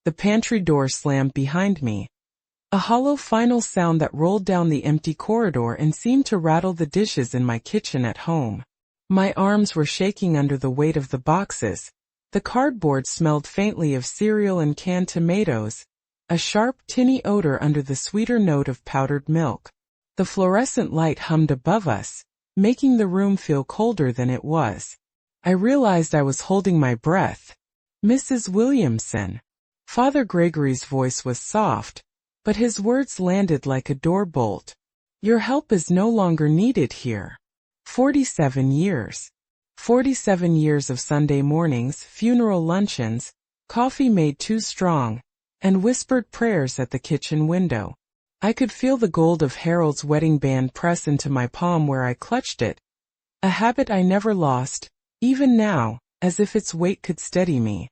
The pantry door slammed behind me. A hollow final sound that rolled down the empty corridor and seemed to rattle the dishes in my kitchen at home. My arms were shaking under the weight of the boxes. The cardboard smelled faintly of cereal and canned tomatoes, a sharp, tinny odor under the sweeter note of powdered milk. The fluorescent light hummed above us, making the room feel colder than it was. I realized I was holding my breath. Mrs. Williamson. Father Gregory's voice was soft, but his words landed like a door bolt. Your help is no longer needed here. 47 years. 47 years of Sunday mornings, funeral luncheons, coffee made too strong, and whispered prayers at the kitchen window. I could feel the gold of Harold's wedding band press into my palm where I clutched it. A habit I never lost, even now, as if its weight could steady me.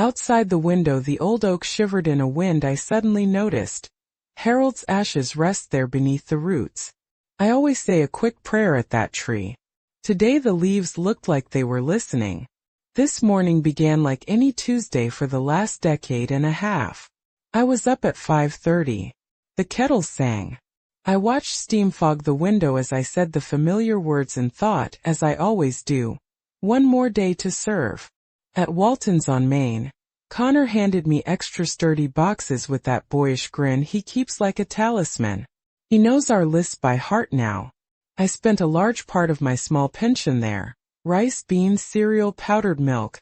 Outside the window the old oak shivered in a wind I suddenly noticed. Harold's ashes rest there beneath the roots. I always say a quick prayer at that tree. Today the leaves looked like they were listening. This morning began like any Tuesday for the last decade and a half. I was up at 5:30. The kettle sang. I watched steam fog the window as I said the familiar words and thought, as I always do, one more day to serve. At Walton's on Main, Connor handed me extra sturdy boxes with that boyish grin he keeps like a talisman. He knows our list by heart now. I spent a large part of my small pension there. Rice, beans, cereal, powdered milk.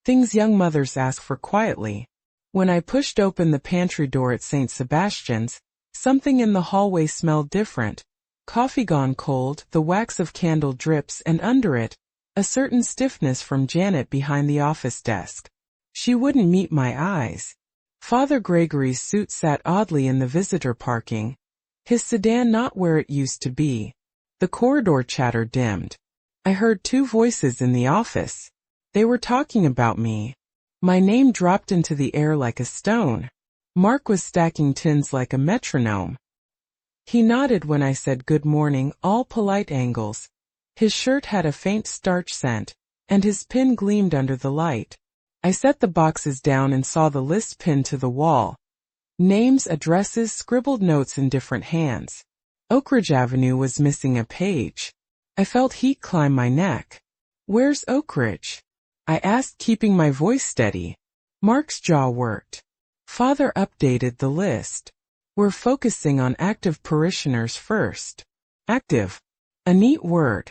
Things young mothers ask for quietly. When I pushed open the pantry door at St. Sebastian's, something in the hallway smelled different. Coffee gone cold, the wax of candle drips, and under it, a certain stiffness from Janet behind the office desk. She wouldn't meet my eyes. Father Gregory's suit sat oddly in the visitor parking, his sedan not where it used to be. The corridor chatter dimmed. I heard two voices in the office. They were talking about me. My name dropped into the air like a stone. Mark was stacking tins like a metronome. He nodded when I said good morning, all polite angles. His shirt had a faint starch scent, and his pin gleamed under the light. I set the boxes down and saw the list pinned to the wall. Names, addresses, scribbled notes in different hands. Oakridge Avenue was missing a page. I felt heat climb my neck. Where's Oakridge? I asked, keeping my voice steady. Mark's jaw worked. Father updated the list. We're focusing on active parishioners first. Active. A neat word.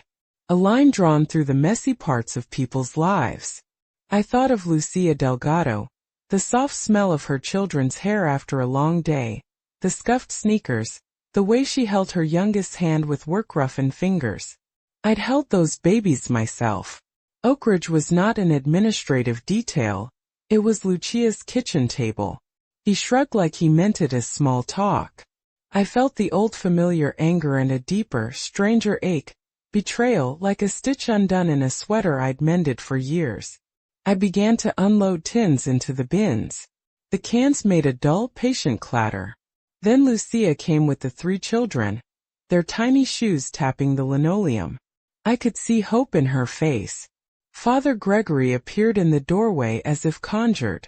A line drawn through the messy parts of people's lives. I thought of Lucia Delgado, the soft smell of her children's hair after a long day, the scuffed sneakers, the way she held her youngest hand with work-roughened fingers. I'd held those babies myself. Oakridge was not an administrative detail, it was Lucia's kitchen table. He shrugged like he meant it as small talk. I felt the old familiar anger and a deeper, stranger ache, betrayal like a stitch undone in a sweater I'd mended for years. I began to unload tins into the bins. The cans made a dull, patient clatter. Then Lucia came with the 3 children, their tiny shoes tapping the linoleum. I could see hope in her face. Father Gregory appeared in the doorway as if conjured.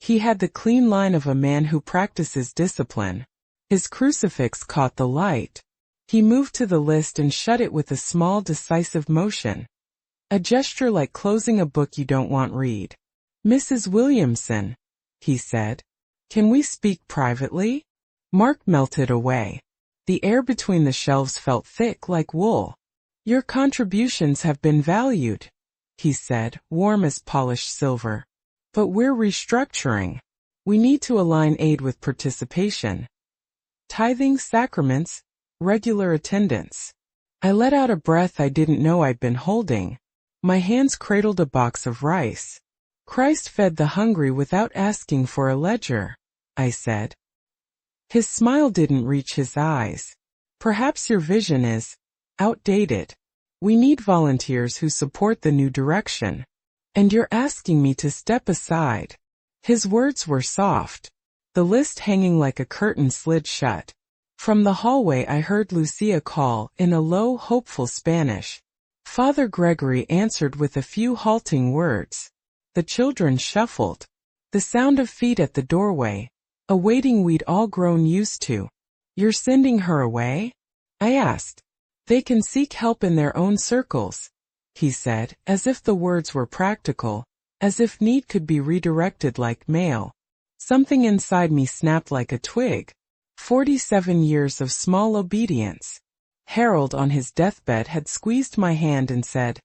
He had the clean line of a man who practices discipline. His crucifix caught the light. He moved to the list and shut it with a small, decisive motion. A gesture like closing a book you don't want read. Mrs. Williamson, he said. Can we speak privately? Mark melted away. The air between the shelves felt thick like wool. Your contributions have been valued, he said, warm as polished silver. But we're restructuring. We need to align aid with participation. Tithing, sacraments, regular attendance. I let out a breath I didn't know I'd been holding. My hands cradled a box of rice. Christ fed the hungry without asking for a ledger, I said. His smile didn't reach his eyes. Perhaps your vision is outdated. We need volunteers who support the new direction. And you're asking me to step aside. His words were soft. The list hanging like a curtain slid shut. From the hallway I heard Lucia call, in a low, hopeful Spanish. Father Gregory answered with a few halting words. The children shuffled. The sound of feet at the doorway, a waiting we'd all grown used to. "You're sending her away?" I asked. "They can seek help in their own circles," he said, as if the words were practical, as if need could be redirected like mail. Something inside me snapped like a twig. 47 years of small obedience. Harold on his deathbed had squeezed my hand and said,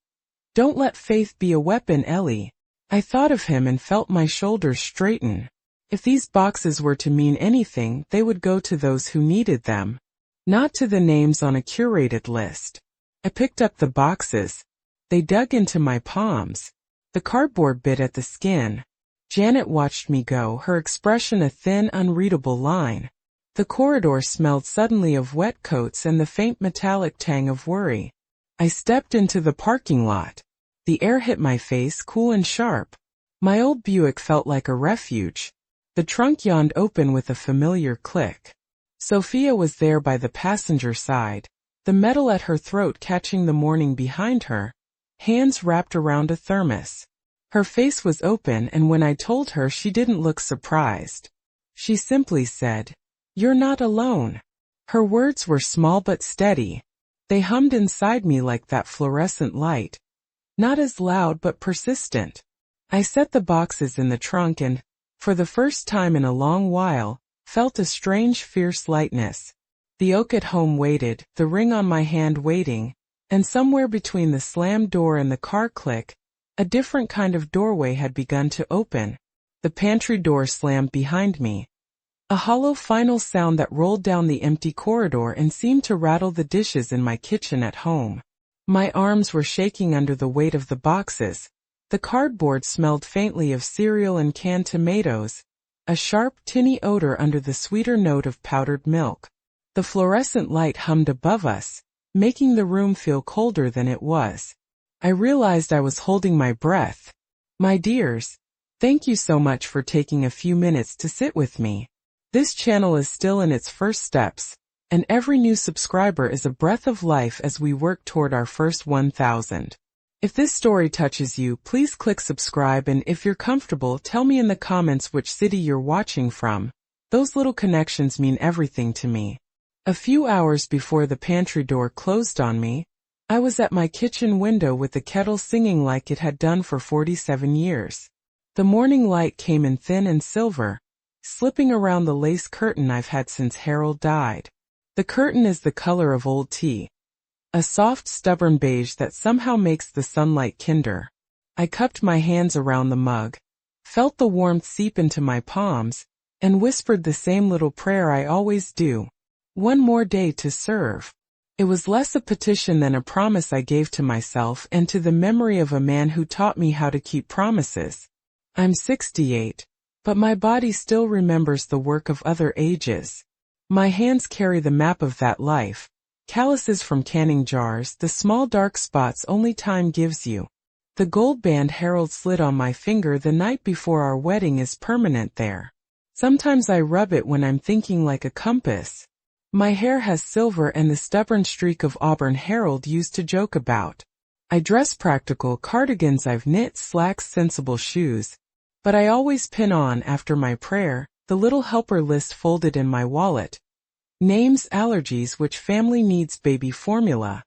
"Don't let faith be a weapon, Ellie." I thought of him and felt my shoulders straighten. If these boxes were to mean anything, they would go to those who needed them, not to the names on a curated list. I picked up the boxes. They dug into my palms. The cardboard bit at the skin. Janet watched me go, her expression a thin, unreadable line. The corridor smelled suddenly of wet coats and the faint metallic tang of worry. I stepped into the parking lot. The air hit my face, cool and sharp. My old Buick felt like a refuge. The trunk yawned open with a familiar click. Sophia was there by the passenger side, the metal at her throat catching the morning behind her, hands wrapped around a thermos. Her face was open, and when I told her, she didn't look surprised. She simply said, "You're not alone." Her words were small but steady. They hummed inside me like that fluorescent light. Not as loud but persistent. I set the boxes in the trunk and, for the first time in a long while, felt a strange, fierce lightness. The oak at home waited, the ring on my hand waiting, and somewhere between the slammed door and the car click, a different kind of doorway had begun to open. The pantry door slammed behind me. A hollow final sound that rolled down the empty corridor and seemed to rattle the dishes in my kitchen at home. My arms were shaking under the weight of the boxes. The cardboard smelled faintly of cereal and canned tomatoes, a sharp, tinny odor under the sweeter note of powdered milk. The fluorescent light hummed above us, making the room feel colder than it was. I realized I was holding my breath. My dears, thank you so much for taking a few minutes to sit with me. This channel is still in its first steps, and every new subscriber is a breath of life as we work toward our first 1,000. If this story touches you, please click subscribe, and if you're comfortable, tell me in the comments which city you're watching from. Those little connections mean everything to me. A few hours before the pantry door closed on me, I was at my kitchen window with the kettle singing like it had done for 47 years. The morning light came in thin and silver, slipping around the lace curtain I've had since Harold died. The curtain is the color of old tea. A soft, stubborn beige that somehow makes the sunlight kinder. I cupped my hands around the mug, felt the warmth seep into my palms, and whispered the same little prayer I always do. One more day to serve. It was less a petition than a promise I gave to myself and to the memory of a man who taught me how to keep promises. I'm 68, but my body still remembers the work of other ages. My hands carry the map of that life. Calluses from canning jars, the small dark spots only time gives you. The gold band Harold slid on my finger the night before our wedding is permanent there. Sometimes I rub it when I'm thinking like a compass. My hair has silver and the stubborn streak of auburn Harold used to joke about. I dress practical, cardigans I've knit, slacks, sensible shoes. But I always pin on, after my prayer, the little helper list folded in my wallet. Names, allergies, which family needs, baby formula.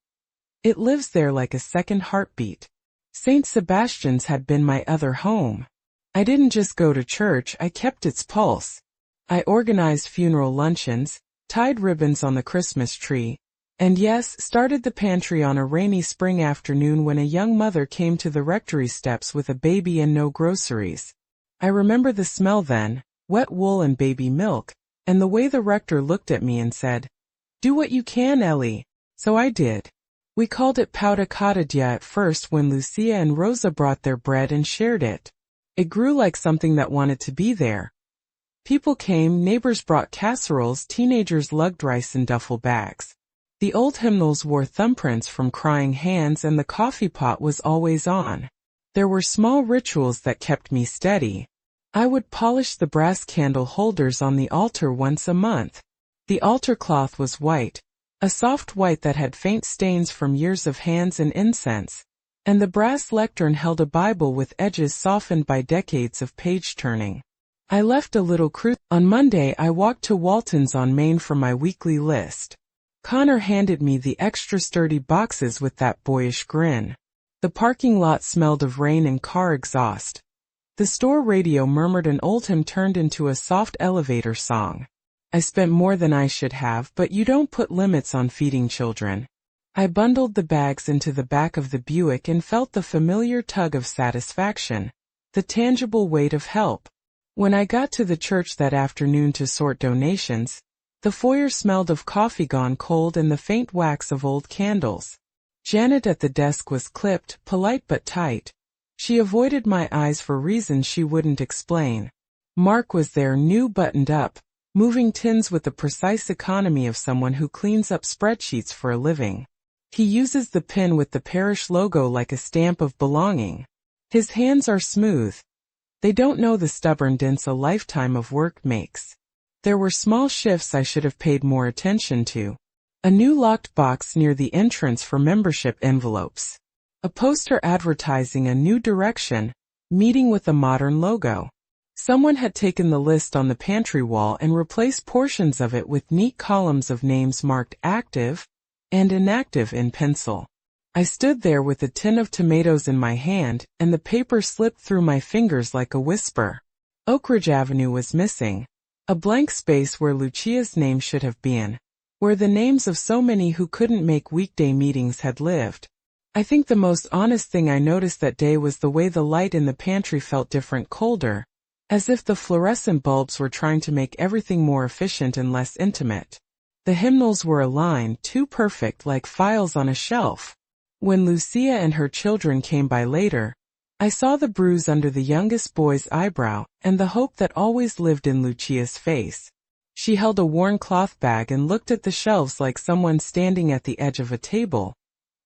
It lives there like a second heartbeat. St. Sebastian's had been my other home. I didn't just go to church, I kept its pulse. I organized funeral luncheons, tied ribbons on the Christmas tree, and yes, started the pantry on a rainy spring afternoon when a young mother came to the rectory steps with a baby and no groceries. I remember the smell then, wet wool and baby milk, and the way the rector looked at me and said, "Do what you can, Ellie." So I did. We called it pauta cotidia at first when Lucia and Rosa brought their bread and shared it. It grew like something that wanted to be there. People came, neighbors brought casseroles, teenagers lugged rice in duffel bags. The old hymnals wore thumbprints from crying hands, and the coffee pot was always on. There were small rituals that kept me steady. I would polish the brass candle holders on the altar once a month. The altar cloth was white, a soft white that had faint stains from years of hands and incense, and the brass lectern held a Bible with edges softened by decades of page-turning. I left a little cruise. On Monday I walked to Walton's on Main for my weekly list. Connor handed me the extra sturdy boxes with that boyish grin. The parking lot smelled of rain and car exhaust. The store radio murmured an old hymn turned into a soft elevator song. I spent more than I should have, but you don't put limits on feeding children. I bundled the bags into the back of the Buick and felt the familiar tug of satisfaction, the tangible weight of help. When I got to the church that afternoon to sort donations, the foyer smelled of coffee gone cold and the faint wax of old candles. Janet at the desk was clipped, polite but tight. She avoided my eyes for reasons she wouldn't explain. Mark was there, new, buttoned up, moving tins with the precise economy of someone who cleans up spreadsheets for a living. He uses the pin with the parish logo like a stamp of belonging. His hands are smooth. They don't know the stubborn dents a lifetime of work makes. There were small shifts I should have paid more attention to. A new locked box near the entrance for membership envelopes. A poster advertising a new direction, meeting with a modern logo. Someone had taken the list on the pantry wall and replaced portions of it with neat columns of names marked active and inactive in pencil. I stood there with a tin of tomatoes in my hand, and the paper slipped through my fingers like a whisper. Oak Ridge Avenue was missing. A blank space where Lucia's name should have been. Where the names of so many who couldn't make weekday meetings had lived. I think the most honest thing I noticed that day was the way the light in the pantry felt different, colder. As if the fluorescent bulbs were trying to make everything more efficient and less intimate. The hymnals were aligned, too perfect, like files on a shelf. When Lucia and her children came by later, I saw the bruise under the youngest boy's eyebrow, and the hope that always lived in Lucia's face. She held a worn cloth bag and looked at the shelves like someone standing at the edge of a table,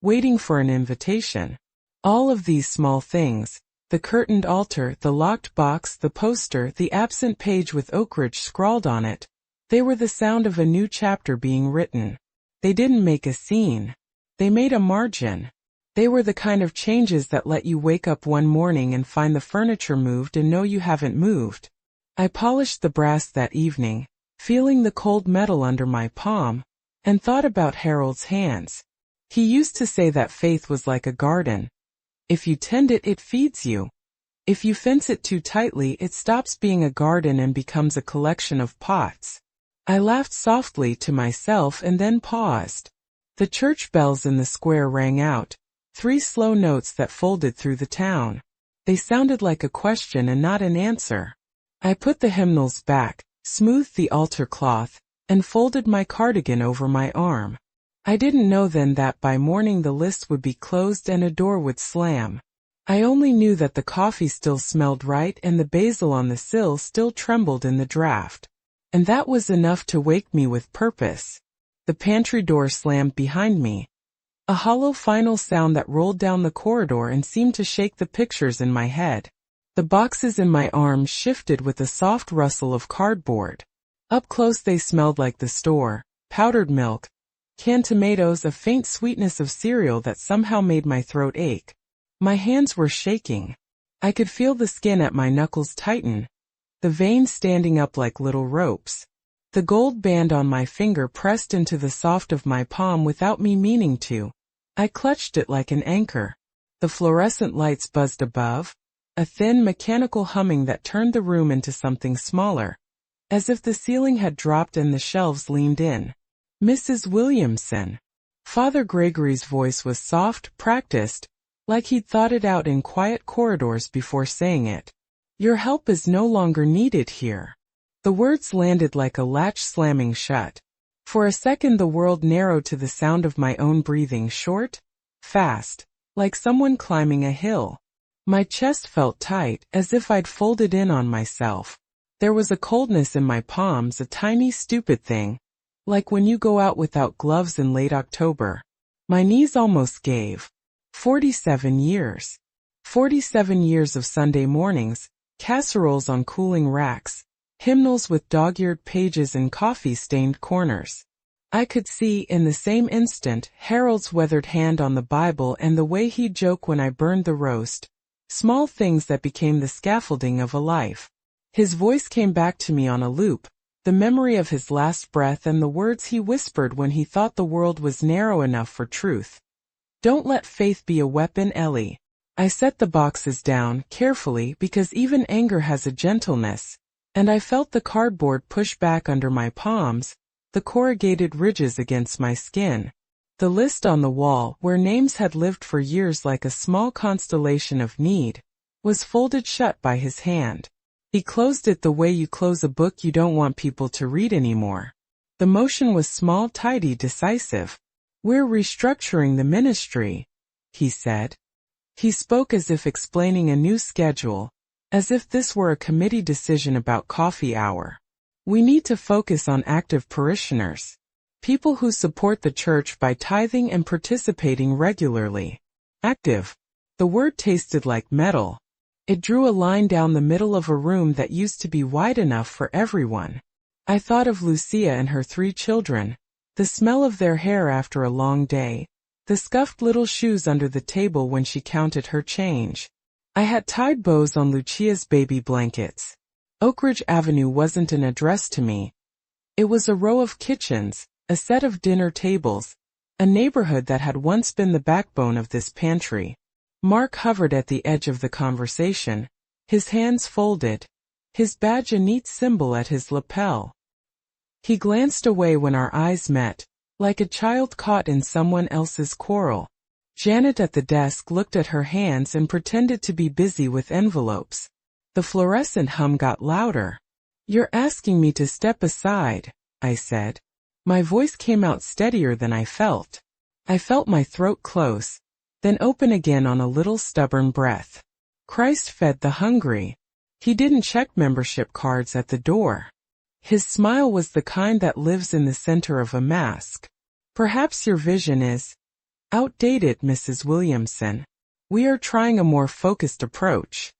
waiting for an invitation. All of these small things, the curtained altar, the locked box, the poster, the absent page with Oak Ridge scrawled on it, they were the sound of a new chapter being written. They didn't make a scene. They made a margin. They were the kind of changes that let you wake up one morning and find the furniture moved and know you haven't moved. I polished the brass that evening, feeling the cold metal under my palm, and thought about Harold's hands. He used to say that faith was like a garden. If you tend it, it feeds you. If you fence it too tightly, it stops being a garden and becomes a collection of pots. I laughed softly to myself and then paused. The church bells in the square rang out, 3 slow notes that folded through the town. They sounded like a question and not an answer. I put the hymnals back, smoothed the altar cloth, and folded my cardigan over my arm. I didn't know then that by morning the list would be closed and a door would slam. I only knew that the coffee still smelled right and the basil on the sill still trembled in the draft. And that was enough to wake me with purpose. The pantry door slammed behind me. A hollow final sound that rolled down the corridor and seemed to shake the pictures in my head. The boxes in my arms shifted with a soft rustle of cardboard. Up close they smelled like the store, powdered milk, canned tomatoes, a faint sweetness of cereal that somehow made my throat ache. My hands were shaking. I could feel the skin at my knuckles tighten, the veins standing up like little ropes. The gold band on my finger pressed into the soft of my palm without me meaning to. I clutched it like an anchor. The fluorescent lights buzzed above, a thin mechanical humming that turned the room into something smaller, as if the ceiling had dropped and the shelves leaned in. Mrs. Williamson. Father Gregory's voice was soft, practiced, like he'd thought it out in quiet corridors before saying it. Your help is no longer needed here. The words landed like a latch slamming shut. For a second the world narrowed to the sound of my own breathing, short, fast, like someone climbing a hill. My chest felt tight, as if I'd folded in on myself. There was a coldness in my palms, a tiny stupid thing, like when you go out without gloves in late October. My knees almost gave. 47 years. 47 years of Sunday mornings, casseroles on cooling racks, hymnals with dog-eared pages and coffee-stained corners. I could see, in the same instant, Harold's weathered hand on the Bible and the way he'd joke when I burned the roast, small things that became the scaffolding of a life. His voice came back to me on a loop, the memory of his last breath and the words he whispered when he thought the world was narrow enough for truth. Don't let faith be a weapon, Ellie. I set the boxes down, carefully, because even anger has a gentleness, and I felt the cardboard push back under my palms, the corrugated ridges against my skin. The list on the wall, where names had lived for years like a small constellation of need, was folded shut by his hand. He closed it the way you close a book you don't want people to read anymore. The motion was small, tidy, decisive. "We're restructuring the ministry," he said. He spoke as if explaining a new schedule, as if this were a committee decision about coffee hour. "We need to focus on active parishioners. People who support the church by tithing and participating regularly." Active. The word tasted like metal. It drew a line down the middle of a room that used to be wide enough for everyone. I thought of Lucia and her 3 children, the smell of their hair after a long day, the scuffed little shoes under the table when she counted her change. I had tied bows on Lucia's baby blankets. Oakridge Avenue wasn't an address to me. It was a row of kitchens, a set of dinner tables, a neighborhood that had once been the backbone of this pantry. Mark hovered at the edge of the conversation, his hands folded, his badge a neat symbol at his lapel. He glanced away when our eyes met, like a child caught in someone else's quarrel. Janet at the desk looked at her hands and pretended to be busy with envelopes. The fluorescent hum got louder. "You're asking me to step aside," I said. My voice came out steadier than I felt. I felt my throat close, then open again on a little stubborn breath. Christ fed the hungry. He didn't check membership cards at the door. His smile was the kind that lives in the center of a mask. "Perhaps your vision is outdated, Mrs. Williamson. We are trying a more focused approach."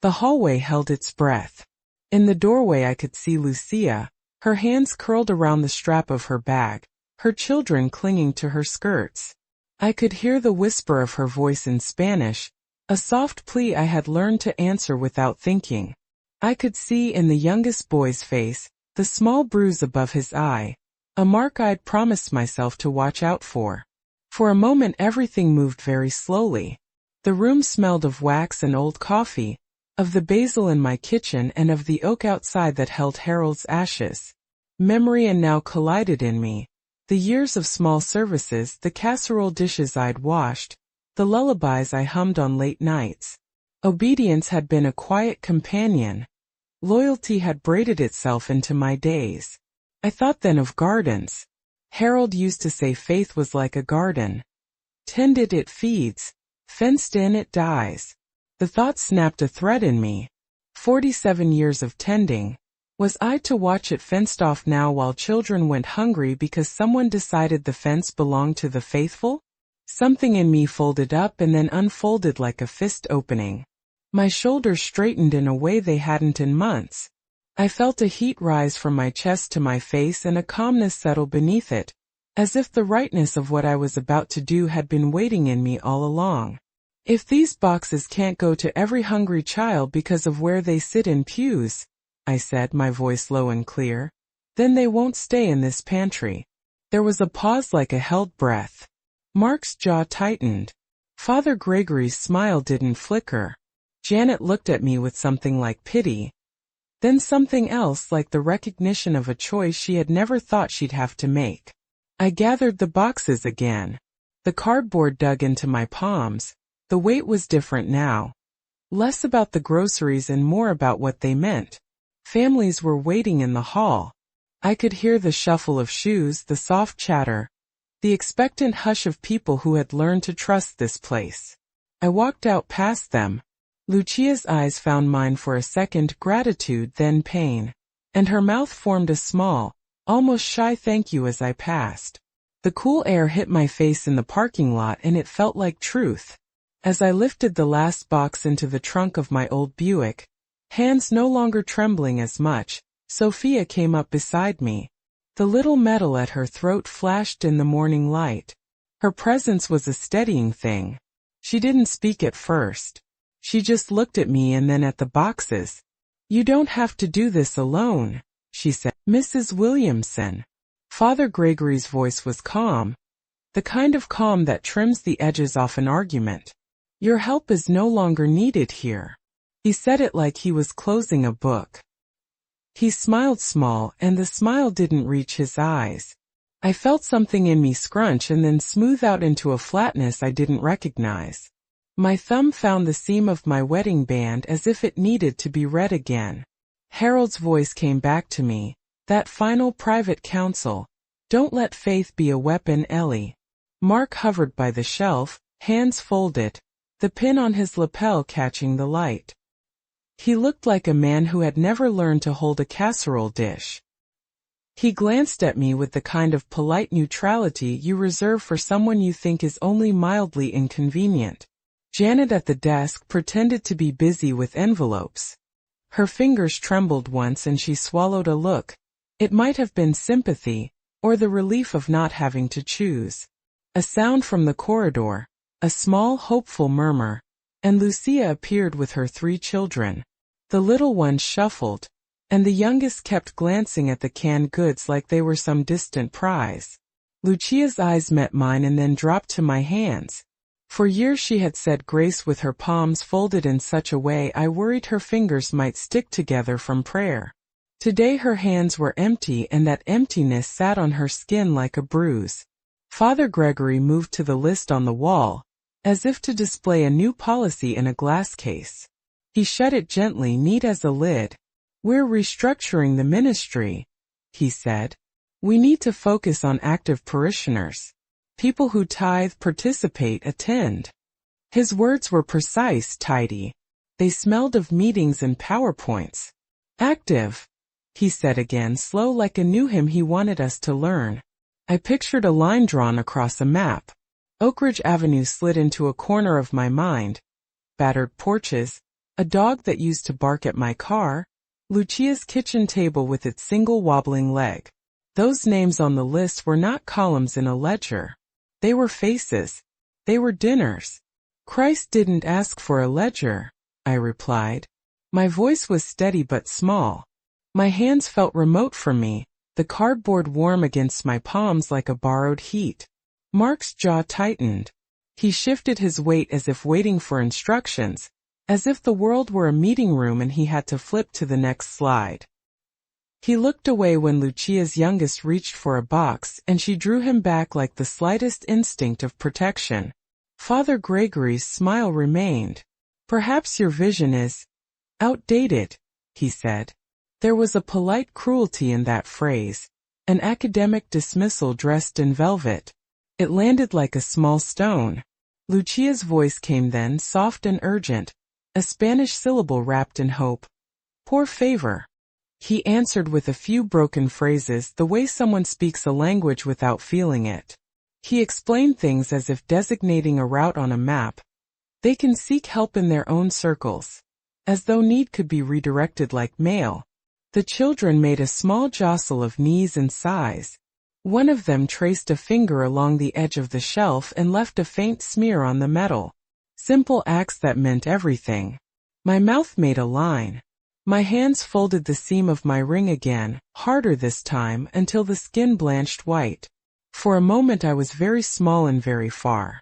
The hallway held its breath. In the doorway I could see Lucia, her hands curled around the strap of her bag, her children clinging to her skirts. I could hear the whisper of her voice in Spanish, a soft plea I had learned to answer without thinking. I could see in the youngest boy's face, the small bruise above his eye, a mark I'd promised myself to watch out for. For a moment everything moved very slowly. The room smelled of wax and old coffee, of the basil in my kitchen and of the oak outside that held Harold's ashes. Memory and now collided in me. The years of small services, the casserole dishes I'd washed, the lullabies I hummed on late nights. Obedience had been a quiet companion. Loyalty had braided itself into my days. I thought then of gardens. Harold used to say faith was like a garden. Tended it feeds, fenced in it dies. The thought snapped a thread in me. 47 years of tending. Was I to watch it fenced off now while children went hungry because someone decided the fence belonged to the faithful? Something in me folded up and then unfolded like a fist opening. My shoulders straightened in a way they hadn't in months. I felt a heat rise from my chest to my face and a calmness settle beneath it, as if the rightness of what I was about to do had been waiting in me all along. "If these boxes can't go to every hungry child because of where they sit in pews," I said, my voice low and clear, "then they won't stay in this pantry." There was a pause like a held breath. Mark's jaw tightened. Father Gregory's smile didn't flicker. Janet looked at me with something like pity. Then something else like the recognition of a choice she had never thought she'd have to make. I gathered the boxes again. The cardboard dug into my palms. The weight was different now. Less about the groceries and more about what they meant. Families were waiting in the hall. I could hear the shuffle of shoes, the soft chatter, the expectant hush of people who had learned to trust this place. I walked out past them. Lucia's eyes found mine for a second, gratitude, then pain, and her mouth formed a small, almost shy thank you as I passed. The cool air hit my face in the parking lot and it felt like truth. As I lifted the last box into the trunk of my old Buick, hands no longer trembling as much, Sophia came up beside me. The little medal at her throat flashed in the morning light. Her presence was a steadying thing. She didn't speak at first. She just looked at me and then at the boxes. You don't have to do this alone, she said. Mrs. Williamson. Father Gregory's voice was calm, the kind of calm that trims the edges off an argument. Your help is no longer needed here. He said it like he was closing a book. He smiled small, and the smile didn't reach his eyes. I felt something in me scrunch and then smooth out into a flatness I didn't recognize. My thumb found the seam of my wedding band as if it needed to be read again. Harold's voice came back to me, that final private counsel. Don't let faith be a weapon, Ellie. Mark hovered by the shelf, hands folded, the pin on his lapel catching the light. He looked like a man who had never learned to hold a casserole dish. He glanced at me with the kind of polite neutrality you reserve for someone you think is only mildly inconvenient. Janet at the desk pretended to be busy with envelopes. Her fingers trembled once and she swallowed a look. It might have been sympathy, or the relief of not having to choose. A sound from the corridor, a small hopeful murmur, and Lucia appeared with her 3 children. The little ones shuffled, and the youngest kept glancing at the canned goods like they were some distant prize. Lucia's eyes met mine and then dropped to my hands. For years she had said grace with her palms folded in such a way I worried her fingers might stick together from prayer. Today her hands were empty and that emptiness sat on her skin like a bruise. Father Gregory moved to the list on the wall, as if to display a new policy in a glass case. He shut it gently, neat as a lid. We're restructuring the ministry, he said. We need to focus on active parishioners. People who tithe, participate, attend. His words were precise, tidy. They smelled of meetings and PowerPoints. Active, he said again, slow like a new hymn he wanted us to learn. I pictured a line drawn across a map. Oak Ridge Avenue slid into a corner of my mind. Battered porches, a dog that used to bark at my car, Lucia's kitchen table with its single wobbling leg. Those names on the list were not columns in a ledger. They were faces. They were dinners. Christ didn't ask for a ledger, I replied. My voice was steady but small. My hands felt remote from me, the cardboard warm against my palms like a borrowed heat. Mark's jaw tightened. He shifted his weight as if waiting for instructions, as if the world were a meeting room and he had to flip to the next slide. He looked away when Lucia's youngest reached for a box and she drew him back like the slightest instinct of protection. Father Gregory's smile remained. Perhaps your vision is outdated, he said. There was a polite cruelty in that phrase, an academic dismissal dressed in velvet. It landed like a small stone. Lucia's voice came then, soft and urgent, a Spanish syllable wrapped in hope. Por favor. He answered with a few broken phrases, the way someone speaks a language without feeling it. He explained things as if designating a route on a map. They can seek help in their own circles. As though need could be redirected like mail. The children made a small jostle of knees and sighs. One of them traced a finger along the edge of the shelf and left a faint smear on the metal. Simple acts that meant everything. My mouth made a line. My hands folded the seam of my ring again, harder this time, until the skin blanched white. For a moment I was very small and very far.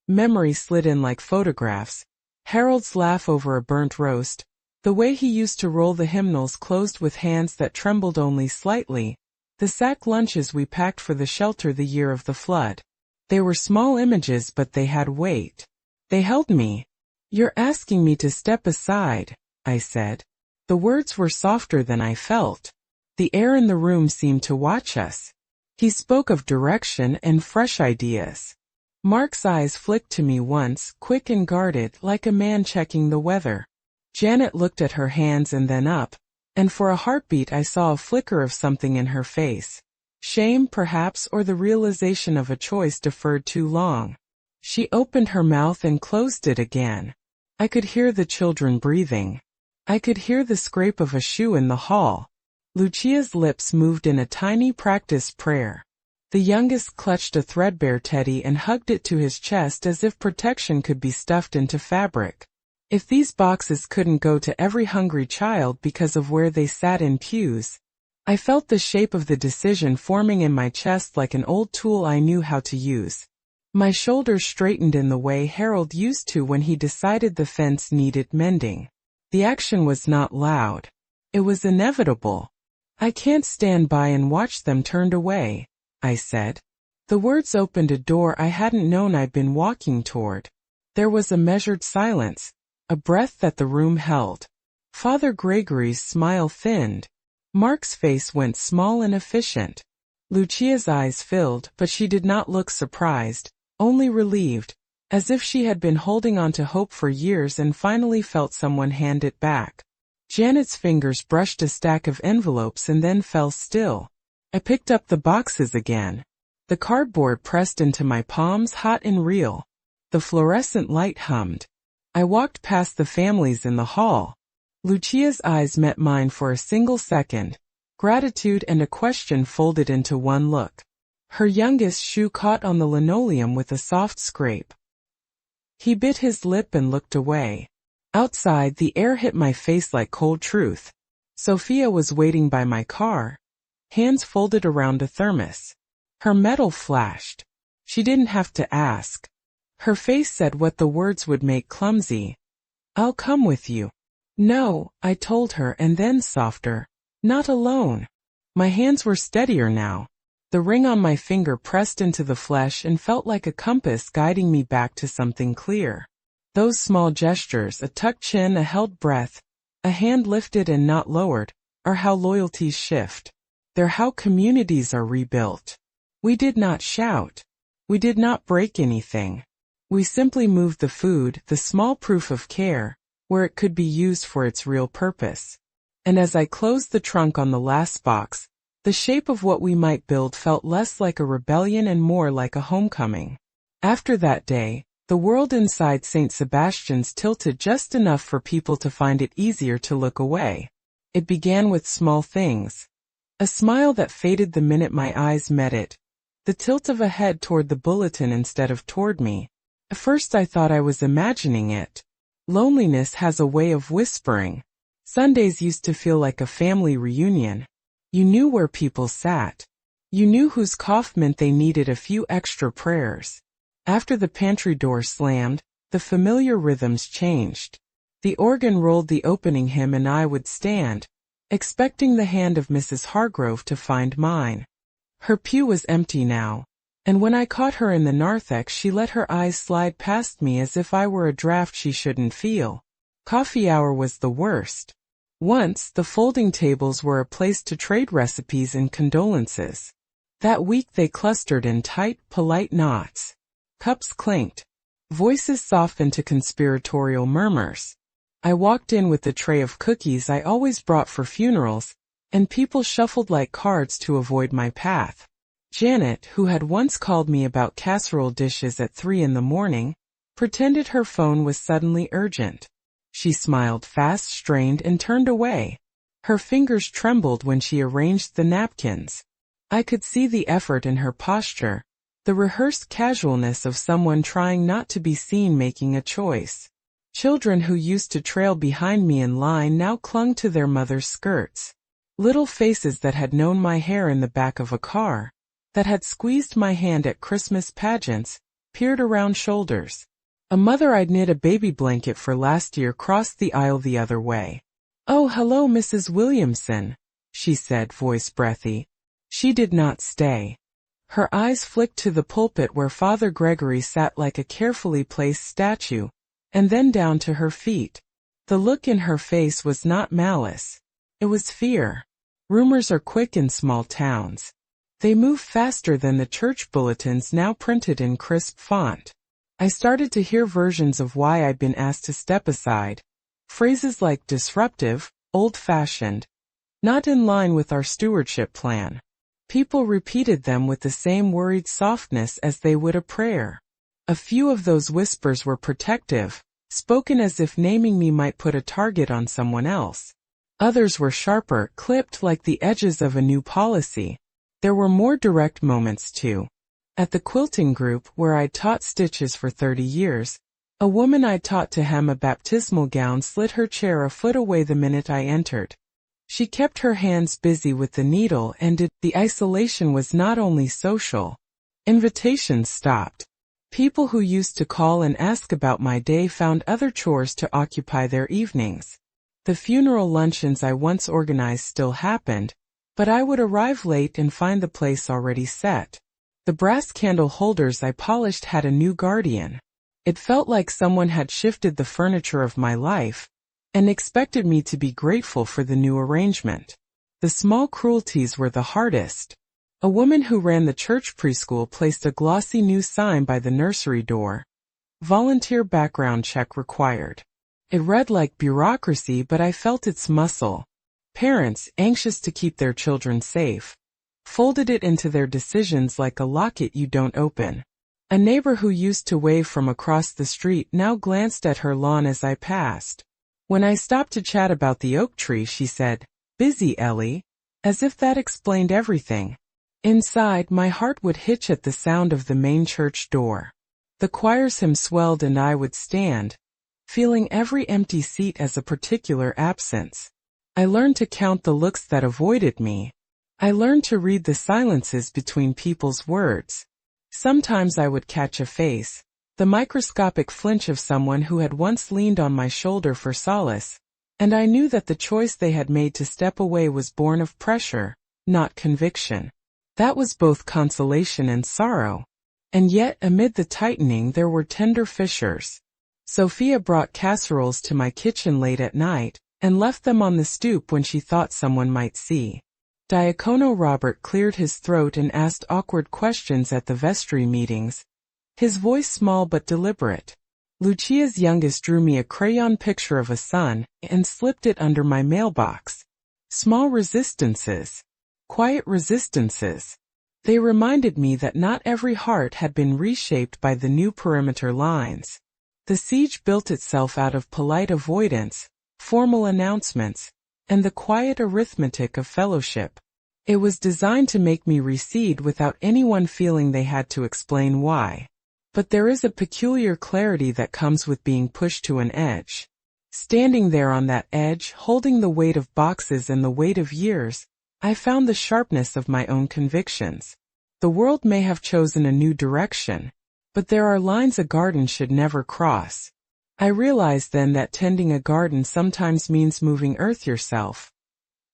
Memory slid in like photographs. Harold's laugh over a burnt roast, the way he used to roll the hymnals closed with hands that trembled only slightly, the sack lunches we packed for the shelter the year of the flood. They were small images but they had weight. They held me. You're asking me to step aside, I said. The words were softer than I felt. The air in the room seemed to watch us. He spoke of direction and fresh ideas. Mark's eyes flicked to me once, quick and guarded, like a man checking the weather. Janet looked at her hands and then up, and for a heartbeat I saw a flicker of something in her face. Shame, perhaps, or the realization of a choice deferred too long. She opened her mouth and closed it again. I could hear the children breathing. I could hear the scrape of a shoe in the hall. Lucia's lips moved in a tiny practice prayer. The youngest clutched a threadbare teddy and hugged it to his chest as if protection could be stuffed into fabric. If these boxes couldn't go to every hungry child because of where they sat in pews, I felt the shape of the decision forming in my chest like an old tool I knew how to use. My shoulders straightened in the way Harold used to when he decided the fence needed mending. The action was not loud. It was inevitable. "I can't stand by and watch them turned away," I said. The words opened a door I hadn't known I'd been walking toward. There was a measured silence, a breath that the room held. Father Gregory's smile thinned. Mark's face went small and efficient. Lucia's eyes filled, but she did not look surprised, only relieved, as if she had been holding on to hope for years and finally felt someone hand it back. Janet's fingers brushed a stack of envelopes and then fell still. I picked up the boxes again. The cardboard pressed into my palms hot and real. The fluorescent light hummed. I walked past the families in the hall. Lucia's eyes met mine for a single second, gratitude and a question folded into one look. Her youngest shoe caught on the linoleum with a soft scrape. He bit his lip and looked away. Outside, the air hit my face like cold truth. Sophia was waiting by my car, hands folded around a thermos. Her metal flashed. She didn't have to ask. Her face said what the words would make clumsy. "I'll come with you." "No," I told her, and then softer. "Not alone." My hands were steadier now. The ring on my finger pressed into the flesh and felt like a compass guiding me back to something clear. Those small gestures, a tucked chin, a held breath, a hand lifted and not lowered, are how loyalties shift. They're how communities are rebuilt. We did not shout. We did not break anything. We simply moved the food, the small proof of care, where it could be used for its real purpose. And as I closed the trunk on the last box, the shape of what we might build felt less like a rebellion and more like a homecoming. After that day, the world inside St. Sebastian's tilted just enough for people to find it easier to look away. It began with small things. A smile that faded the minute my eyes met it. The tilt of a head toward the bulletin instead of toward me. At first I thought I was imagining it. Loneliness has a way of whispering. Sundays used to feel like a family reunion. You knew where people sat. You knew whose cough meant they needed a few extra prayers. After the pantry door slammed, the familiar rhythms changed. The organ rolled the opening hymn and I would stand, expecting the hand of Mrs. Hargrove to find mine. Her pew was empty now, and when I caught her in the narthex she let her eyes slide past me as if I were a draft she shouldn't feel. Coffee hour was the worst. Once, the folding tables were a place to trade recipes and condolences. That week they clustered in tight, polite knots. Cups clinked. Voices softened to conspiratorial murmurs. I walked in with the tray of cookies I always brought for funerals, and people shuffled like cards to avoid my path. Janet, who had once called me about casserole dishes at 3 in the morning, pretended her phone was suddenly urgent. She smiled fast, strained, and turned away. Her fingers trembled when she arranged the napkins. I could see the effort in her posture, the rehearsed casualness of someone trying not to be seen making a choice. Children who used to trail behind me in line now clung to their mother's skirts. Little faces that had known my hair in the back of a car, that had squeezed my hand at Christmas pageants, peered around shoulders. A mother I'd knit a baby blanket for last year crossed the aisle the other way. "Oh, hello, Mrs. Williamson," she said, voice breathy. She did not stay. Her eyes flicked to the pulpit where Father Gregory sat like a carefully placed statue, and then down to her feet. The look in her face was not malice. It was fear. Rumors are quick in small towns. They move faster than the church bulletins now printed in crisp font. I started to hear versions of why I'd been asked to step aside. Phrases like disruptive, old-fashioned, not in line with our stewardship plan. People repeated them with the same worried softness as they would a prayer. A few of those whispers were protective, spoken as if naming me might put a target on someone else. Others were sharper, clipped like the edges of a new policy. There were more direct moments too. At the quilting group, where I'd taught stitches for 30 years, A woman I taught to hem a baptismal gown slid her chair a foot away the minute I entered. She kept her hands busy with the needle, and the isolation was not only social. Invitations stopped. People who used to call and ask about my day found other chores to occupy their evenings. The funeral luncheons I once organized still happened, but I would arrive late and find the place already set. The brass candle holders I polished had a new guardian. It felt like someone had shifted the furniture of my life and expected me to be grateful for the new arrangement. The small cruelties were the hardest. A woman who ran the church preschool placed a glossy new sign by the nursery door. Volunteer background check required. It read like bureaucracy, but I felt its muscle. Parents, anxious to keep their children safe, folded it into their decisions like a locket you don't open. A neighbor who used to wave from across the street now glanced at her lawn as I passed. When I stopped to chat about the oak tree, she said, "Busy, Ellie?" As if that explained everything. Inside, my heart would hitch at the sound of the main church door. The choir's hymn swelled and I would stand, feeling every empty seat as a particular absence. I learned to count the looks that avoided me. I learned to read the silences between people's words. Sometimes I would catch a face, the microscopic flinch of someone who had once leaned on my shoulder for solace, and I knew that the choice they had made to step away was born of pressure, not conviction. That was both consolation and sorrow. And yet, amid the tightening, there were tender fissures. Sophia brought casseroles to my kitchen late at night, and left them on the stoop when she thought someone might see. Diacono Robert cleared his throat and asked awkward questions at the vestry meetings, his voice small but deliberate. Lucia's youngest drew me a crayon picture of a sun and slipped it under my mailbox. Small resistances. Quiet resistances. They reminded me that not every heart had been reshaped by the new perimeter lines. The siege built itself out of polite avoidance, formal announcements, and the quiet arithmetic of fellowship. It was designed to make me recede without anyone feeling they had to explain why. But there is a peculiar clarity that comes with being pushed to an edge. Standing there on that edge, holding the weight of boxes and the weight of years, I found the sharpness of my own convictions. The world may have chosen a new direction, but there are lines a garden should never cross. I realized then that tending a garden sometimes means moving earth yourself,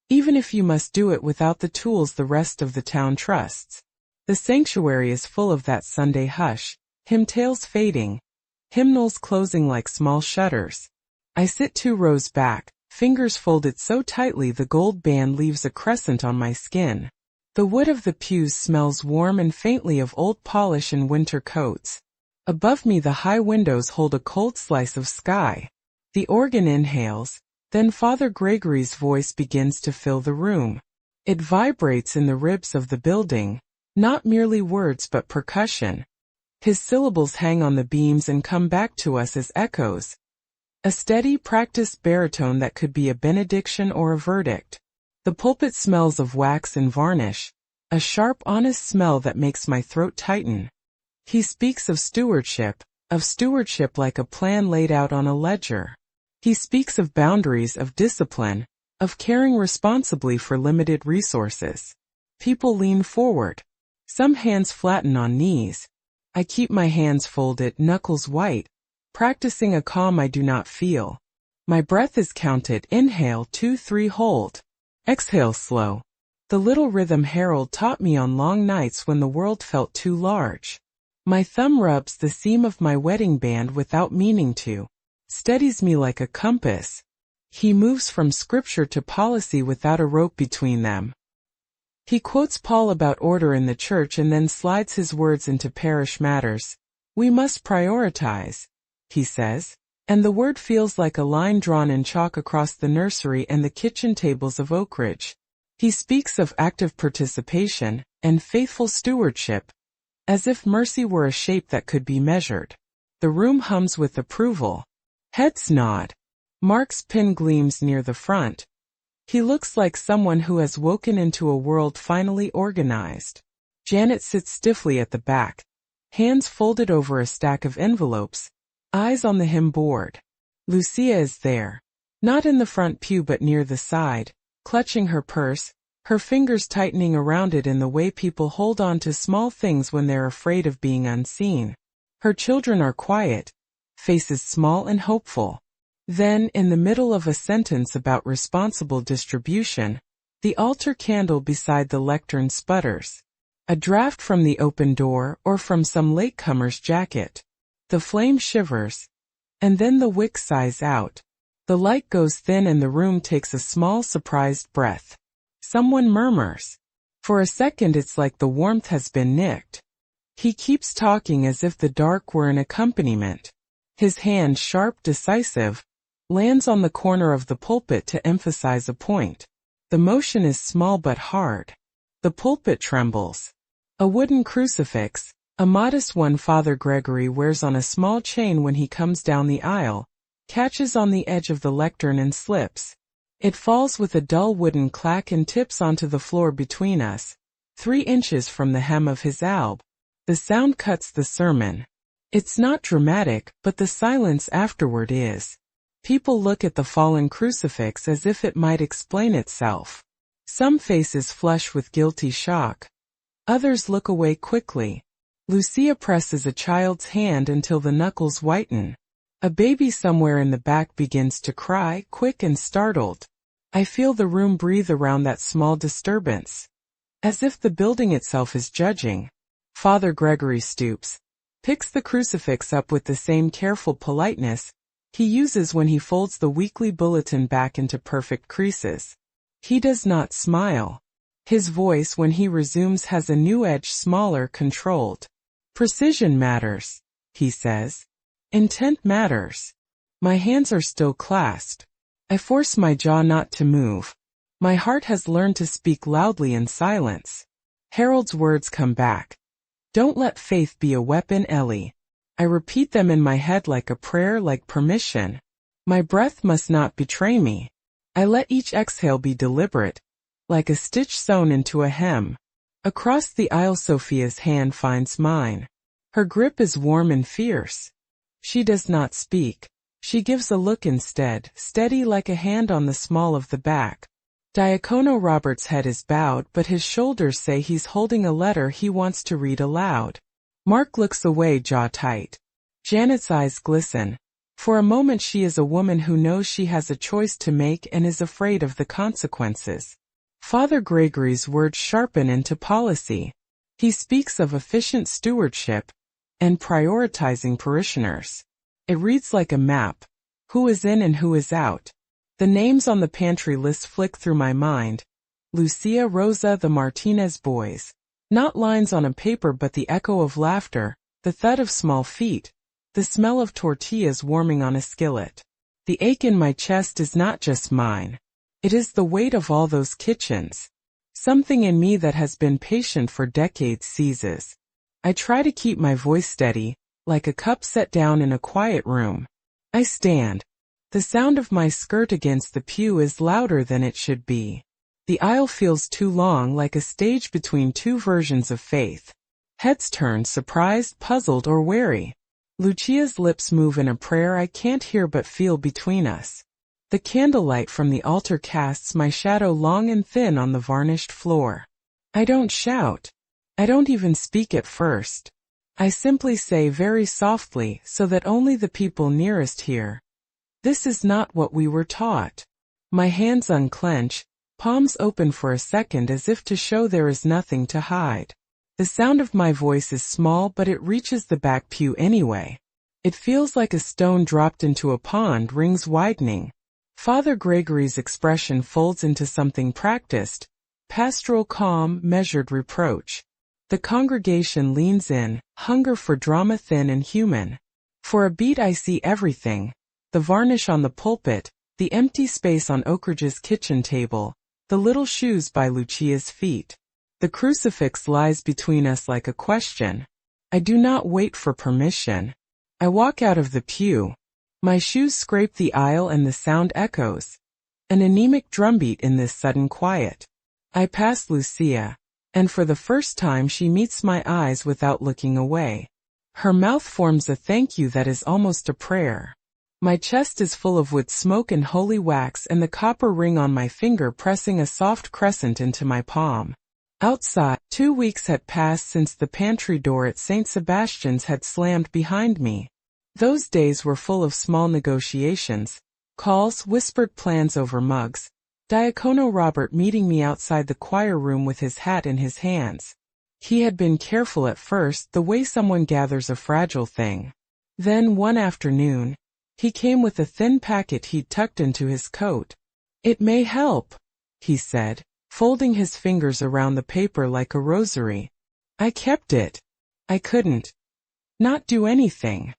even if you must do it without the tools the rest of the town trusts. The sanctuary is full of that Sunday hush, hymn tales fading, hymnals closing like small shutters. I sit 2 rows back, fingers folded so tightly the gold band leaves a crescent on my skin. The wood of the pews smells warm and faintly of old polish and winter coats. Above me the high windows hold a cold slice of sky. The organ inhales, then Father Gregory's voice begins to fill the room. It vibrates in the ribs of the building, not merely words but percussion. His syllables hang on the beams and come back to us as echoes. A steady, practiced baritone that could be a benediction or a verdict. The pulpit smells of wax and varnish, a sharp, honest smell that makes my throat tighten. He speaks of stewardship like a plan laid out on a ledger. He speaks of boundaries, of discipline, of caring responsibly for limited resources. People lean forward. Some hands flatten on knees. I keep my hands folded, knuckles white, practicing a calm I do not feel. My breath is counted: inhale 2, 3, hold. Exhale slow. The little rhythm Harold taught me on long nights when the world felt too large. My thumb rubs the seam of my wedding band without meaning to, steadies me like a compass. He moves from scripture to policy without a rope between them. He quotes Paul about order in the church and then slides his words into parish matters. We must prioritize, he says, and the word feels like a line drawn in chalk across the nursery and the kitchen tables of Oak Ridge. He speaks of active participation and faithful stewardship, as if mercy were a shape that could be measured. The room hums with approval. Heads nod. Mark's pin gleams near the front. He looks like someone who has woken into a world finally organized. Janet sits stiffly at the back, hands folded over a stack of envelopes, Eyes on the hymn board. Lucia is there. Not in the front pew but near the side, clutching her purse, her fingers tightening around it in the way people hold on to small things when they're afraid of being unseen. Her children are quiet, faces small and hopeful. Then, in the middle of a sentence about responsible distribution, the altar candle beside the lectern sputters. A draft from the open door or from some latecomer's jacket. The flame shivers, and then the wick sighs out. The light goes thin and the room takes a small surprised breath. Someone murmurs. For a second it's like the warmth has been nicked. He keeps talking as if the dark were an accompaniment. His hand, sharp, decisive, lands on the corner of the pulpit to emphasize a point. The motion is small but hard. The pulpit trembles. A wooden crucifix, a modest one Father Gregory wears on a small chain when he comes down the aisle, catches on the edge of the lectern and slips. It falls with a dull wooden clack and tips onto the floor between us, 3 inches from the hem of his alb. The sound cuts the sermon. It's not dramatic, but the silence afterward is. People look at the fallen crucifix as if it might explain itself. Some faces flush with guilty shock. Others look away quickly. Lucia presses a child's hand until the knuckles whiten. A baby somewhere in the back begins to cry, quick and startled. I feel the room breathe around that small disturbance. As if the building itself is judging. Father Gregory stoops, picks the crucifix up with the same careful politeness he uses when he folds the weekly bulletin back into perfect creases. He does not smile. His voice when he resumes has a new edge, smaller, controlled. Precision matters, he says. Intent matters. My hands are still clasped. I force my jaw not to move. My heart has learned to speak loudly in silence. Harold's words come back. Don't let faith be a weapon, Ellie. I repeat them in my head like a prayer, like permission. My breath must not betray me. I let each exhale be deliberate, like a stitch sewn into a hem. Across the aisle Sophia's hand finds mine. Her grip is warm and fierce. She does not speak. She gives a look instead, steady like a hand on the small of the back. Diacono Robert's head is bowed but his shoulders say he's holding a letter he wants to read aloud. Mark looks away, jaw tight. Janet's eyes glisten. For a moment she is a woman who knows she has a choice to make and is afraid of the consequences. Father Gregory's words sharpen into policy. He speaks of efficient stewardship and prioritizing parishioners. It reads like a map. Who is in and who is out. The names on the pantry list flick through my mind. Lucia, Rosa, the Martinez boys. Not lines on a paper but the echo of laughter, the thud of small feet, the smell of tortillas warming on a skillet. The ache in my chest is not just mine. It is the weight of all those kitchens. Something in me that has been patient for decades seizes. I try to keep my voice steady, like a cup set down in a quiet room. I stand. The sound of my skirt against the pew is louder than it should be. The aisle feels too long, like a stage between two versions of faith. Heads turn, surprised, puzzled, or wary. Lucia's lips move in a prayer I can't hear but feel between us. The candlelight from the altar casts my shadow long and thin on the varnished floor. I don't shout. I don't even speak at first. I simply say very softly so that only the people nearest hear. This is not what we were taught. My hands unclench, palms open for a second as if to show there is nothing to hide. The sound of my voice is small but it reaches the back pew anyway. It feels like a stone dropped into a pond, rings widening. Father Gregory's expression folds into something practiced, pastoral calm, measured reproach. The congregation leans in, hunger for drama thin and human. For a beat I see everything. The varnish on the pulpit, the empty space on Oakridge's kitchen table, the little shoes by Lucia's feet. The crucifix lies between us like a question. I do not wait for permission. I walk out of the pew. My shoes scrape the aisle and the sound echoes. An anemic drumbeat in this sudden quiet. I pass Lucia, and for the first time she meets my eyes without looking away. Her mouth forms a thank you that is almost a prayer. My chest is full of wood smoke and holy wax, and the copper ring on my finger pressing a soft crescent into my palm. Outside, 2 weeks had passed since the pantry door at St. Sebastian's had slammed behind me. Those days were full of small negotiations, calls, whispered plans over mugs, Diacono Robert meeting me outside the choir room with his hat in his hands. He had been careful at first, the way someone gathers a fragile thing. Then, one afternoon, he came with a thin packet he'd tucked into his coat. "It may help," he said, folding his fingers around the paper like a rosary. I kept it. I couldn't not do anything.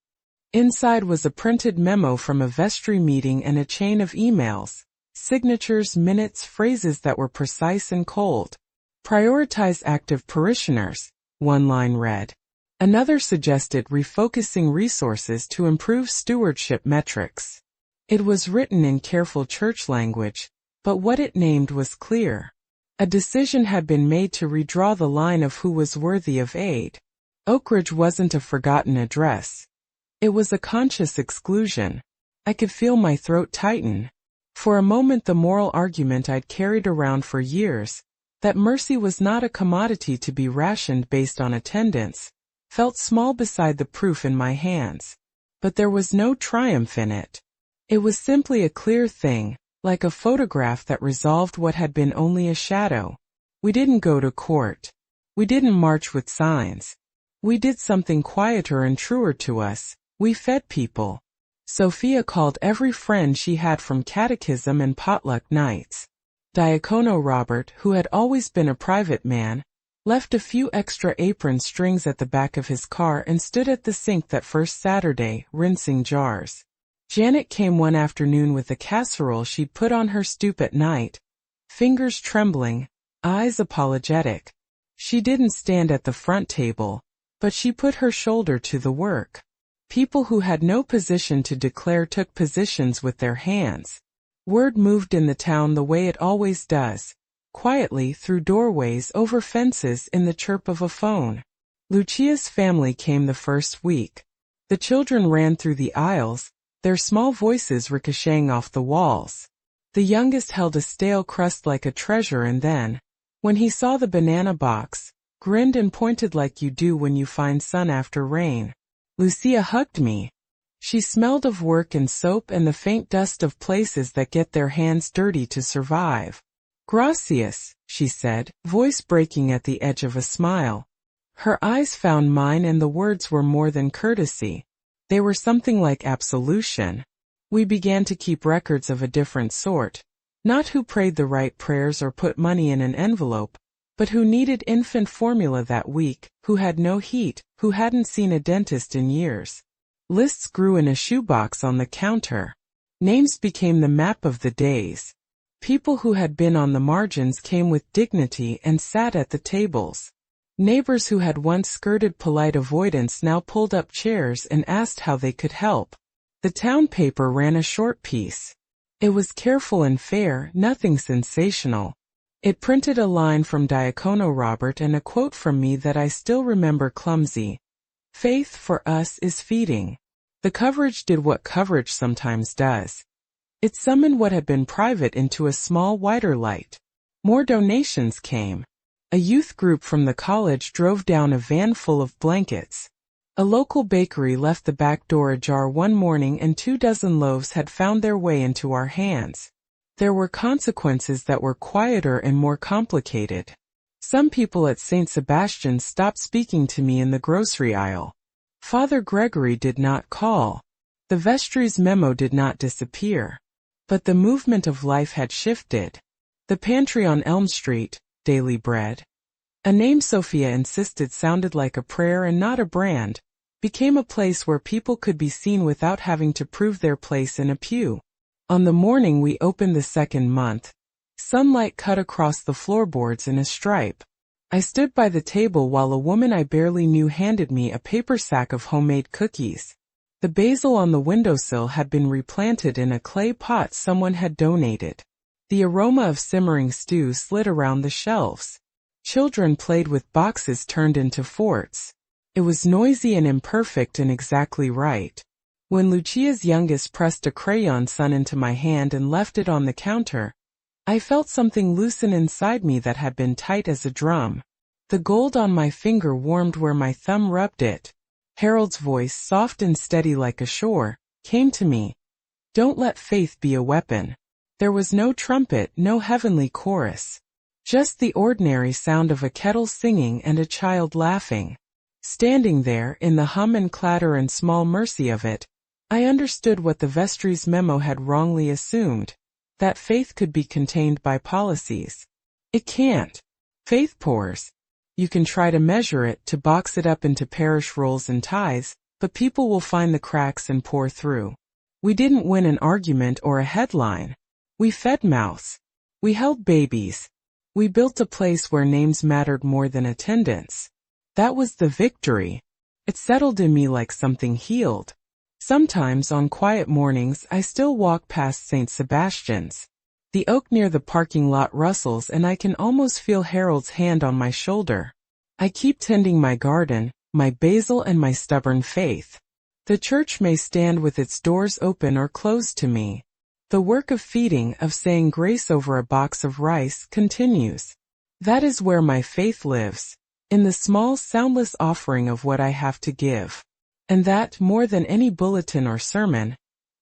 Inside was a printed memo from a vestry meeting and a chain of emails, signatures, minutes, phrases that were precise and cold. Prioritize active parishioners, one line read. Another suggested refocusing resources to improve stewardship metrics. It was written in careful church language, but what it named was clear. A decision had been made to redraw the line of who was worthy of aid. Oakridge wasn't a forgotten address. It was a conscious exclusion. I could feel my throat tighten. For a moment the moral argument I'd carried around for years, that mercy was not a commodity to be rationed based on attendance, felt small beside the proof in my hands. But there was no triumph in it. It was simply a clear thing, like a photograph that resolved what had been only a shadow. We didn't go to court. We didn't march with signs. We did something quieter and truer to us. We fed people. Sophia called every friend she had from catechism and potluck nights. Diacono Robert, who had always been a private man, left a few extra apron strings at the back of his car and stood at the sink that first Saturday, rinsing jars. Janet came one afternoon with a casserole she'd put on her stoop at night, fingers trembling, eyes apologetic. She didn't stand at the front table, but she put her shoulder to the work. People who had no position to declare took positions with their hands. Word moved in the town the way it always does, quietly through doorways, over fences, in the chirp of a phone. Lucia's family came the first week. The children ran through the aisles, their small voices ricocheting off the walls. The youngest held a stale crust like a treasure and then, when he saw the banana box, grinned and pointed like you do when you find sun after rain. Lucia hugged me. She smelled of work and soap and the faint dust of places that get their hands dirty to survive. "Gracias," she said, voice breaking at the edge of a smile. Her eyes found mine and the words were more than courtesy. They were something like absolution. We began to keep records of a different sort. Not who prayed the right prayers or put money in an envelope, but who needed infant formula that week, who had no heat, who hadn't seen a dentist in years. Lists grew in a shoebox on the counter. Names became the map of the days. People who had been on the margins came with dignity and sat at the tables. Neighbors who had once skirted polite avoidance now pulled up chairs and asked how they could help. The town paper ran a short piece. It was careful and fair, nothing sensational. It printed a line from Diacono Robert and a quote from me that I still remember clumsy. "Faith for us is feeding." The coverage did what coverage sometimes does. It summoned what had been private into a small, wider light. More donations came. A youth group from the college drove down a van full of blankets. A local bakery left the back door ajar one morning and 24 loaves had found their way into our hands. There were consequences that were quieter and more complicated. Some people at St. Sebastian stopped speaking to me in the grocery aisle. Father Gregory did not call. The vestry's memo did not disappear. But the movement of life had shifted. The pantry on Elm Street, daily bread. A name Sophia insisted sounded like a prayer and not a brand, became a place where people could be seen without having to prove their place in a pew. On the morning we opened the second month, sunlight cut across the floorboards in a stripe. I stood by the table while a woman I barely knew handed me a paper sack of homemade cookies. The basil on the windowsill had been replanted in a clay pot someone had donated. The aroma of simmering stew slid around the shelves. Children played with boxes turned into forts. It was noisy and imperfect and exactly right. When Lucia's youngest pressed a crayon sun into my hand and left it on the counter, I felt something loosen inside me that had been tight as a drum. The gold on my finger warmed where my thumb rubbed it. Harold's voice, soft and steady like a shore, came to me. Don't let faith be a weapon. There was no trumpet, no heavenly chorus. Just the ordinary sound of a kettle singing and a child laughing. Standing there, in the hum and clatter and small mercy of it, I understood what the vestry's memo had wrongly assumed, that faith could be contained by policies. It can't. Faith pours. You can try to measure it, to box it up into parish rolls and tithes, but people will find the cracks and pour through. We didn't win an argument or a headline. We fed mouths. We held babies. We built a place where names mattered more than attendance. That was the victory. It settled in me like something healed. Sometimes on quiet mornings I still walk past St. Sebastian's. The oak near the parking lot rustles and I can almost feel Harold's hand on my shoulder. I keep tending my garden, my basil and my stubborn faith. The church may stand with its doors open or closed to me. The work of feeding, of saying grace over a box of rice, continues. That is where my faith lives, in the small soundless offering of what I have to give. And that, more than any bulletin or sermon,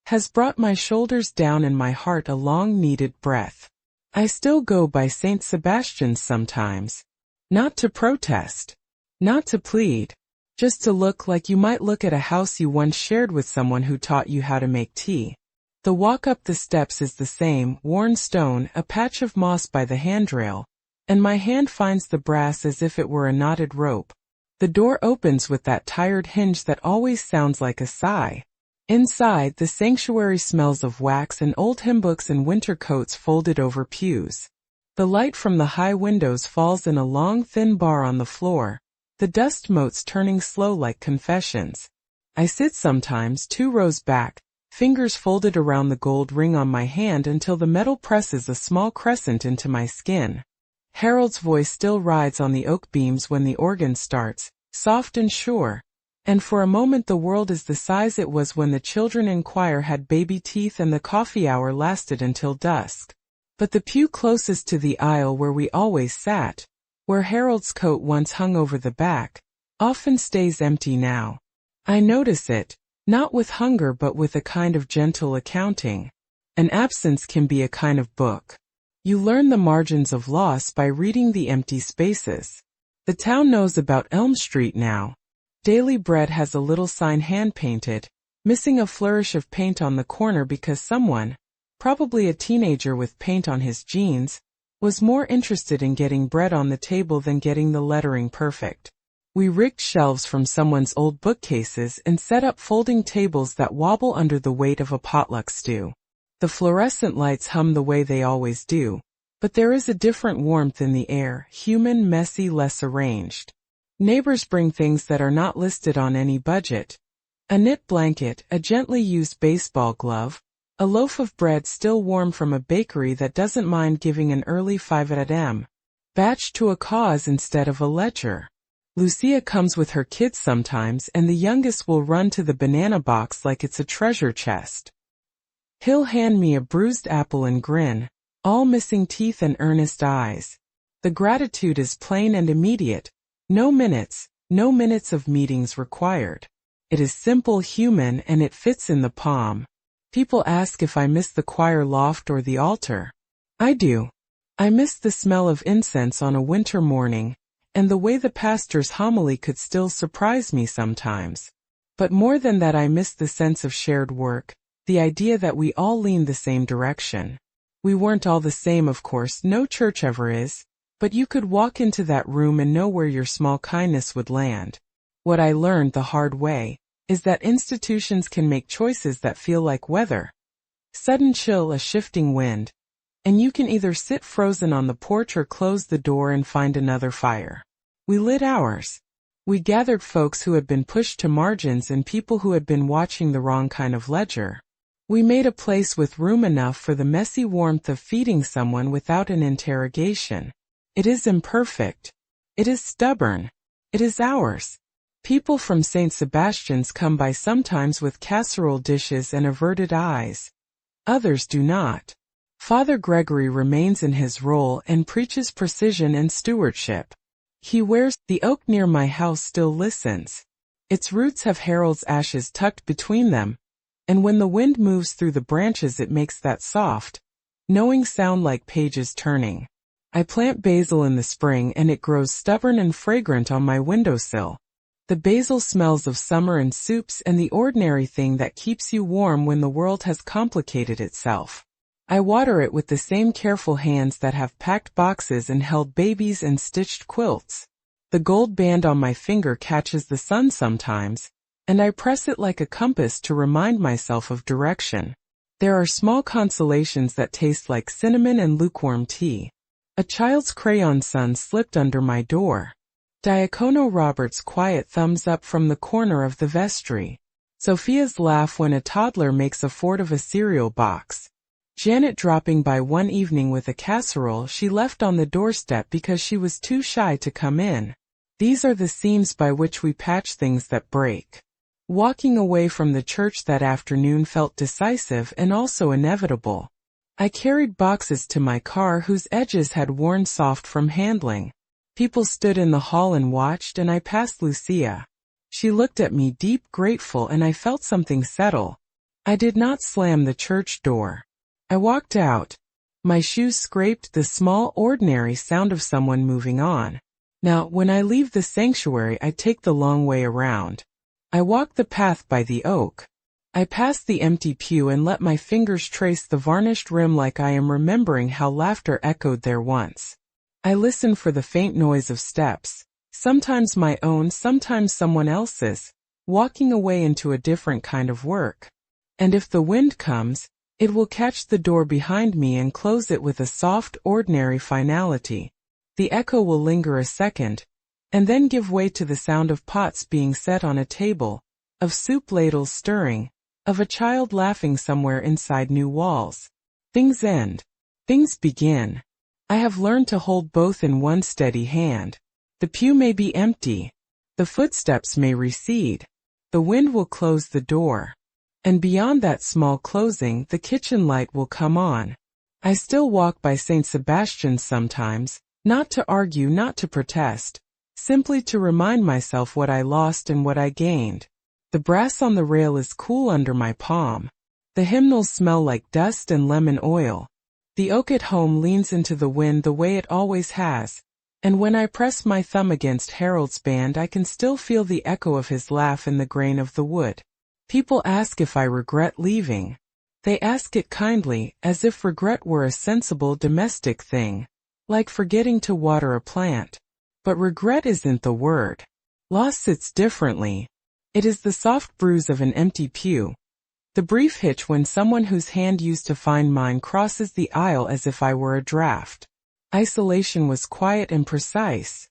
has brought my shoulders down and my heart a long-needed breath. I still go by St. Sebastian's sometimes. Not to protest. Not to plead. Just to look like you might look at a house you once shared with someone who taught you how to make tea. The walk up the steps is the same, worn stone, a patch of moss by the handrail, and my hand finds the brass as if it were a knotted rope. The door opens with that tired hinge that always sounds like a sigh. Inside, the sanctuary smells of wax and old hymn books and winter coats folded over pews. The light from the high windows falls in a long thin bar on the floor, the dust motes turning slow like confessions. I sit sometimes 2 rows back, fingers folded around the gold ring on my hand until the metal presses a small crescent into my skin. Harold's voice still rides on the oak beams when the organ starts, soft and sure, and for a moment the world is the size it was when the children in choir had baby teeth and the coffee hour lasted until dusk. But the pew closest to the aisle where we always sat, where Harold's coat once hung over the back, often stays empty now. I notice it, not with hunger but with a kind of gentle accounting. An absence can be a kind of book. You learn the margins of loss by reading the empty spaces. The town knows about Elm Street now. Daily Bread has a little sign hand-painted, missing a flourish of paint on the corner because someone, probably a teenager with paint on his jeans, was more interested in getting bread on the table than getting the lettering perfect. We rigged shelves from someone's old bookcases and set up folding tables that wobble under the weight of a potluck stew. The fluorescent lights hum the way they always do, but there is a different warmth in the air, human, messy, less arranged. Neighbors bring things that are not listed on any budget. A knit blanket, a gently used baseball glove, a loaf of bread still warm from a bakery that doesn't mind giving an early 5 a.m. batch to a cause instead of a ledger. Lucia comes with her kids sometimes and the youngest will run to the banana box like it's a treasure chest. He'll hand me a bruised apple and grin, all missing teeth and earnest eyes. The gratitude is plain and immediate. No minutes of meetings required. It is simple, human, and it fits in the palm. People ask if I miss the choir loft or the altar. I do. I miss the smell of incense on a winter morning, and the way the pastor's homily could still surprise me sometimes. But more than that, I miss the sense of shared work, the idea that we all lean the same direction. We weren't all the same, of course, no church ever is, but you could walk into that room and know where your small kindness would land. What I learned the hard way is that institutions can make choices that feel like weather. Sudden chill, a shifting wind, and you can either sit frozen on the porch or close the door and find another fire. We lit ours. We gathered folks who had been pushed to margins and people who had been watching the wrong kind of ledger. We made a place with room enough for the messy warmth of feeding someone without an interrogation. It is imperfect. It is stubborn. It is ours. People from St. Sebastian's come by sometimes with casserole dishes and averted eyes. Others do not. Father Gregory remains in his role and preaches precision and stewardship. He wears the oak near my house still listens. Its roots have Harold's ashes tucked between them, and when the wind moves through the branches it makes that soft, knowing sound like pages turning. I plant basil in the spring and it grows stubborn and fragrant on my windowsill. The basil smells of summer and soups and the ordinary thing that keeps you warm when the world has complicated itself. I water it with the same careful hands that have packed boxes and held babies and stitched quilts. The gold band on my finger catches the sun sometimes, and I press it like a compass to remind myself of direction. There are small consolations that taste like cinnamon and lukewarm tea. A child's crayon sun slipped under my door. Diacono Robert's quiet thumbs up from the corner of the vestry. Sophia's laugh when a toddler makes a fort of a cereal box. Janet dropping by one evening with a casserole she left on the doorstep because she was too shy to come in. These are the seams by which we patch things that break. Walking away from the church that afternoon felt decisive and also inevitable. I carried boxes to my car whose edges had worn soft from handling. People stood in the hall and watched, and I passed Lucia. She looked at me deep grateful and I felt something settle. I did not slam the church door. I walked out. My shoes scraped the small ordinary sound of someone moving on. Now, when I leave the sanctuary I take the long way around. I walk the path by the oak. I pass the empty pew and let my fingers trace the varnished rim like I am remembering how laughter echoed there once. I listen for the faint noise of steps, sometimes my own, sometimes someone else's, walking away into a different kind of work. And if the wind comes, it will catch the door behind me and close it with a soft, ordinary finality. The echo will linger a second, and then give way to the sound of pots being set on a table, of soup ladles stirring, of a child laughing somewhere inside new walls. Things end. Things begin. I have learned to hold both in one steady hand. The pew may be empty. The footsteps may recede. The wind will close the door. And beyond that small closing, the kitchen light will come on. I still walk by St. Sebastian's sometimes, not to argue, not to protest, simply to remind myself what I lost and what I gained. The brass on the rail is cool under my palm. The hymnals smell like dust and lemon oil. The oak at home leans into the wind the way it always has, and when I press my thumb against Harold's band I can still feel the echo of his laugh in the grain of the wood. People ask if I regret leaving. They ask it kindly, as if regret were a sensible domestic thing, like forgetting to water a plant. But regret isn't the word. Loss sits differently. It is the soft bruise of an empty pew. The brief hitch when someone whose hand used to find mine crosses the aisle as if I were a draft. Isolation was quiet and precise.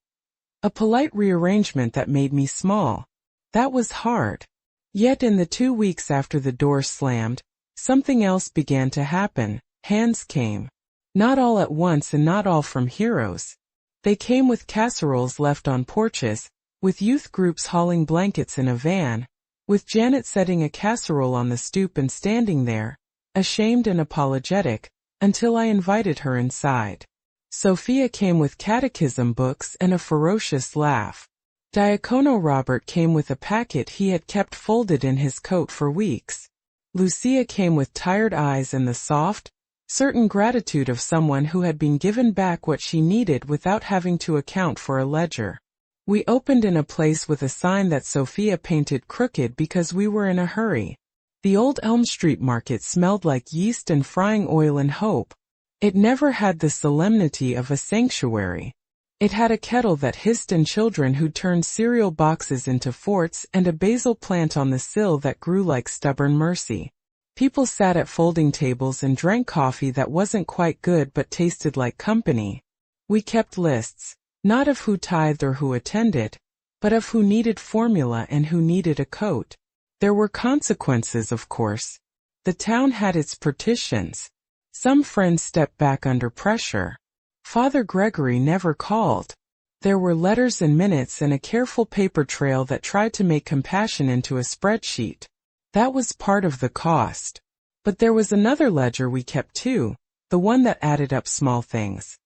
A polite rearrangement that made me small. That was hard. Yet in the 2 weeks after the door slammed, something else began to happen. Hands came. Not all at once and not all from heroes. They came with casseroles left on porches, with youth groups hauling blankets in a van, with Janet setting a casserole on the stoop and standing there, ashamed and apologetic, until I invited her inside. Sophia came with catechism books and a ferocious laugh. Diacono Robert came with a packet he had kept folded in his coat for weeks. Lucia came with tired eyes and the soft, certain gratitude of someone who had been given back what she needed without having to account for a ledger. We opened in a place with a sign that Sophia painted crooked because we were in a hurry. The old Elm Street market smelled like yeast and frying oil and hope. It never had the solemnity of a sanctuary. It had a kettle that hissed and children who turned cereal boxes into forts and a basil plant on the sill that grew like stubborn mercy. People sat at folding tables and drank coffee that wasn't quite good but tasted like company. We kept lists, not of who tithed or who attended, but of who needed formula and who needed a coat. There were consequences, of course. The town had its partitions. Some friends stepped back under pressure. Father Gregory never called. There were letters and minutes and a careful paper trail that tried to make compassion into a spreadsheet. That was part of the cost. But there was another ledger we kept too, the one that added up small things.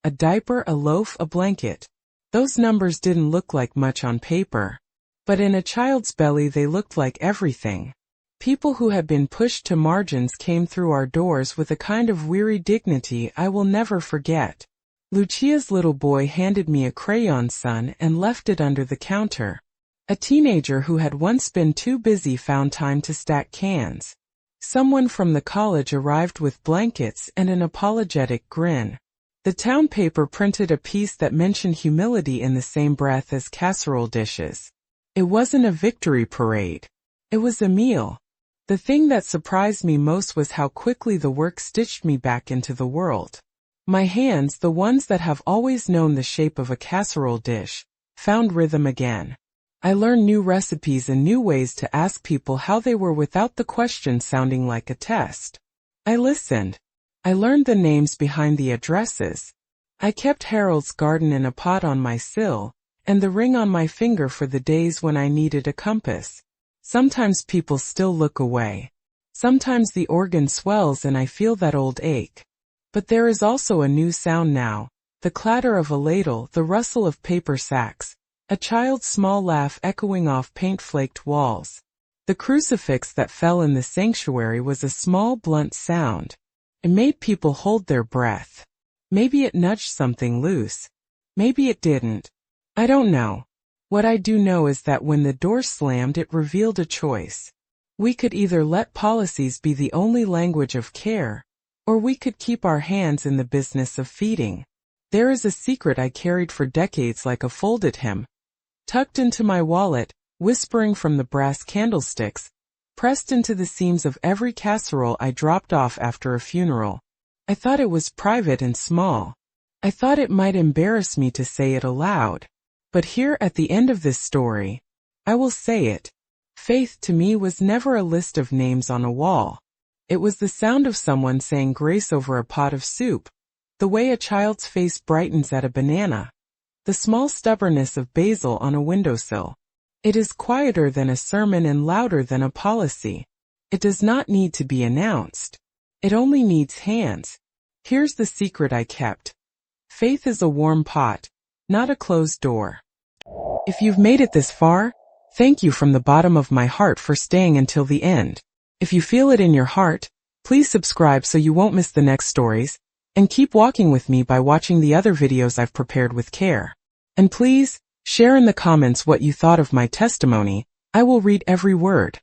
A diaper, a loaf, a blanket. Those numbers didn't look like much on paper. But in a child's belly they looked like everything. People who had been pushed to margins came through our doors with a kind of weary dignity I will never forget. Lucia's little boy handed me a crayon sun and left it under the counter. A teenager who had once been too busy found time to stack cans. Someone from the college arrived with blankets and an apologetic grin. The town paper printed a piece that mentioned humility in the same breath as casserole dishes. It wasn't a victory parade. It was a meal. The thing that surprised me most was how quickly the work stitched me back into the world. My hands, the ones that have always known the shape of a casserole dish, found rhythm again. I learned new recipes and new ways to ask people how they were without the question sounding like a test. I listened. I learned the names behind the addresses. I kept Harold's garden in a pot on my sill, and the ring on my finger for the days when I needed a compass. Sometimes people still look away. Sometimes the organ swells and I feel that old ache. But there is also a new sound now, the clatter of a ladle, the rustle of paper sacks, a child's small laugh echoing off paint-flaked walls. The crucifix that fell in the sanctuary was a small, blunt sound. It made people hold their breath. Maybe it nudged something loose. Maybe it didn't. I don't know. What I do know is that when the door slammed, it revealed a choice. We could either let policies be the only language of care, or we could keep our hands in the business of feeding. There is a secret I carried for decades like a folded hymn, tucked into my wallet, whispering from the brass candlesticks, pressed into the seams of every casserole I dropped off after a funeral. I thought it was private and small. I thought it might embarrass me to say it aloud. But here at the end of this story, I will say it. Faith to me was never a list of names on a wall. It was the sound of someone saying grace over a pot of soup, the way a child's face brightens at a banana, the small stubbornness of basil on a windowsill. It is quieter than a sermon and louder than a policy. It does not need to be announced. It only needs hands. Here's the secret I kept. Faith is a warm pot, not a closed door. If you've made it this far, thank you from the bottom of my heart for staying until the end. If you feel it in your heart, please subscribe so you won't miss the next stories, and keep walking with me by watching the other videos I've prepared with care. And please, share in the comments what you thought of my testimony. I will read every word.